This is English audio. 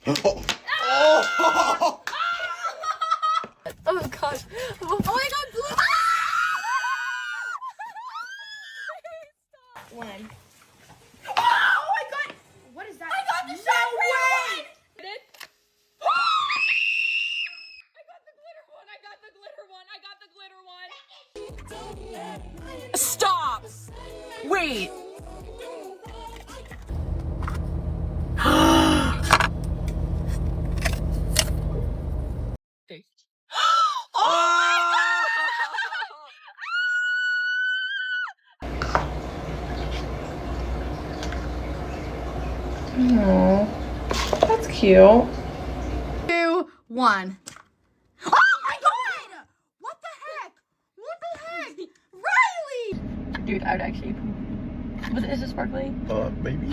Oh. Oh gosh. Oh, I got blue. One. Oh, I got. What is that? I got the shotgun one. I got the glitter one. I got the glitter one. I got the glitter one. Stop. Wait. Oh, that's cute. 2, 1. Oh my god! What the heck? What the heck? Riley! Dude, I would actually. Is it sparkling? Maybe.